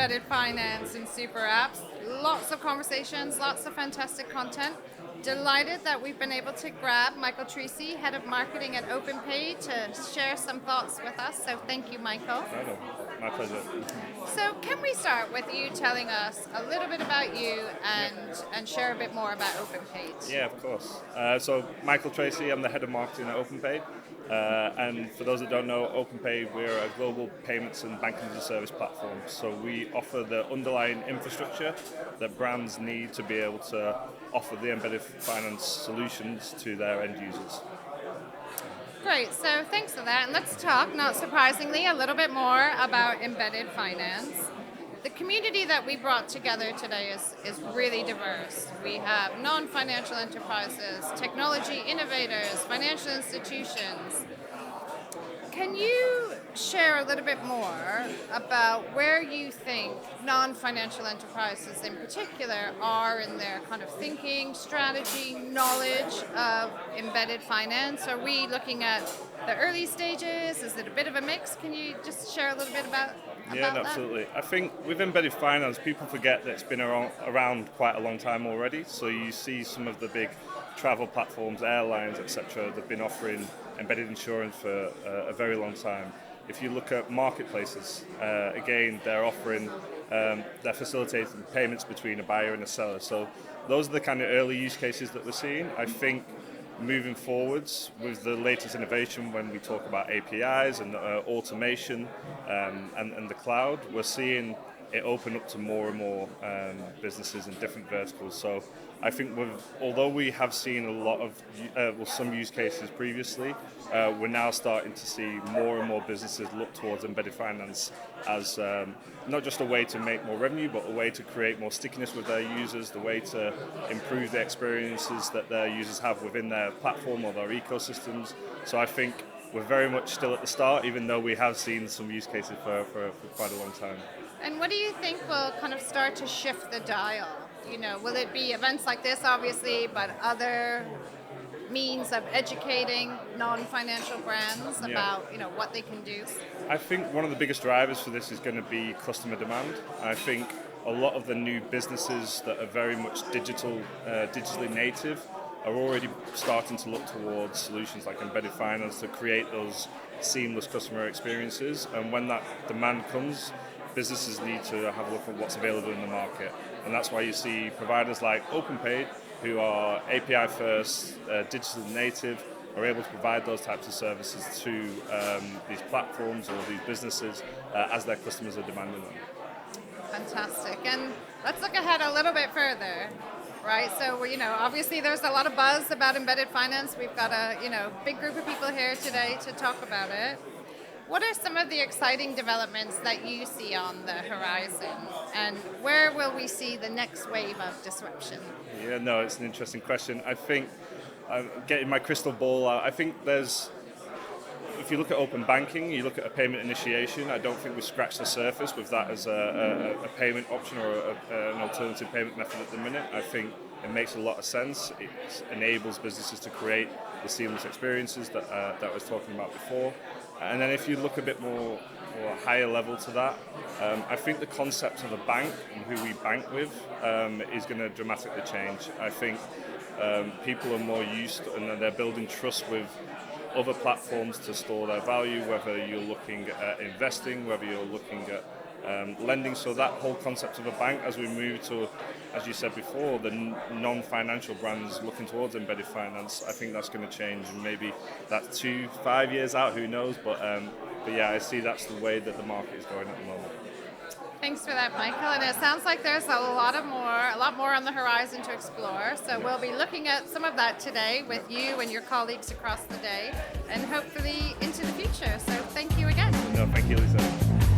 embedded finance and super apps. Lots of conversations, lots of fantastic content. Delighted that we've been able to grab Micheal Treacy, Head of Marketing at OpenPayd, to share some thoughts with us. So thank you, Micheal. My pleasure. So can we start with you telling us a little bit about you and share a bit more about OpenPayd? Yeah, of course. So Micheal Treacy, I'm the Head of Marketing at OpenPayd. And for those that don't know, OpenPayd, we're a global payments and banking as a service platform. So we offer the underlying infrastructure that brands need to be able to offer the embedded finance solutions to their end users. Great, so thanks for that. And let's talk, not surprisingly, a little bit more about embedded finance. The community that we brought together today is really diverse. We have non-financial enterprises, technology innovators, financial institutions. Can you share a little bit more about where you think non-financial enterprises in particular are in their kind of thinking, strategy, knowledge of embedded finance? Are we looking at the early stages? Is it a bit of a mix? Can you just share a little bit about Yeah, that? absolutely. I think with embedded finance, people forget that it's been around quite a long time already. So you see some of the big travel platforms, airlines, etc. They've been offering embedded insurance for a very long time. If you look at marketplaces, again, they're offering, they're facilitating payments between a buyer and a seller. So those are the kind of early use cases that we're seeing. I think moving forwards with the latest innovation, when we talk about APIs and automation and the cloud, we're seeing it open up to more and more businesses in different verticals. So I think although we have seen a lot of some use cases previously, we're now starting to see more and more businesses look towards embedded finance as not just a way to make more revenue, but a way to create more stickiness with their users, the way to improve the experiences that their users have within their platform or their ecosystems. So I think we're very much still at the start, even though we have seen some use cases for quite a long time. And what do you think will kind of start to shift the dial? You know, will it be events like this, obviously, but other means of educating non-financial brands about, what they can do? I think one of the biggest drivers for this is going to be customer demand. I think a lot of the new businesses that are very much digitally native are already starting to look towards solutions like embedded finance to create those seamless customer experiences. And when that demand comes, businesses need to have a look at what's available in the market. And that's why you see providers like OpenPayd, who are API first, digitally native, are able to provide those types of services to these platforms or these businesses as their customers are demanding them. Fantastic. And let's look ahead a little bit further, right? So, obviously there's a lot of buzz about embedded finance. We've got a, big group of people here today to talk about it. What are some of the exciting developments that you see on the horizon, and where will we see the next wave of disruption? Yeah, no, it's an interesting question. I think, getting my crystal ball out, I think if you look at open banking, you look at a payment initiation, I don't think we've scratched the surface with that as a payment option or an alternative payment method at the minute. I think it makes a lot of sense. It enables businesses to create the seamless experiences that I was talking about before. And then if you look a bit more or higher level to that, I think the concept of a bank and who we bank with is going to dramatically change. I think people are more used to, and they're building trust with other platforms to store their value, whether you're looking at investing, whether you're looking at lending. So that whole concept of a bank, as we move to, as you said before, the non-financial brands looking towards embedded finance, I think that's going to change, and maybe that's 5 years out, who knows, but yeah, I see that's the way that the market is going at the moment. Thanks for that, Micheal. And it sounds like there's a lot more on the horizon to explore. So we'll be looking at some of that today with you and your colleagues across the day, and hopefully into the future. So thank you again. No, thank you, Lisa.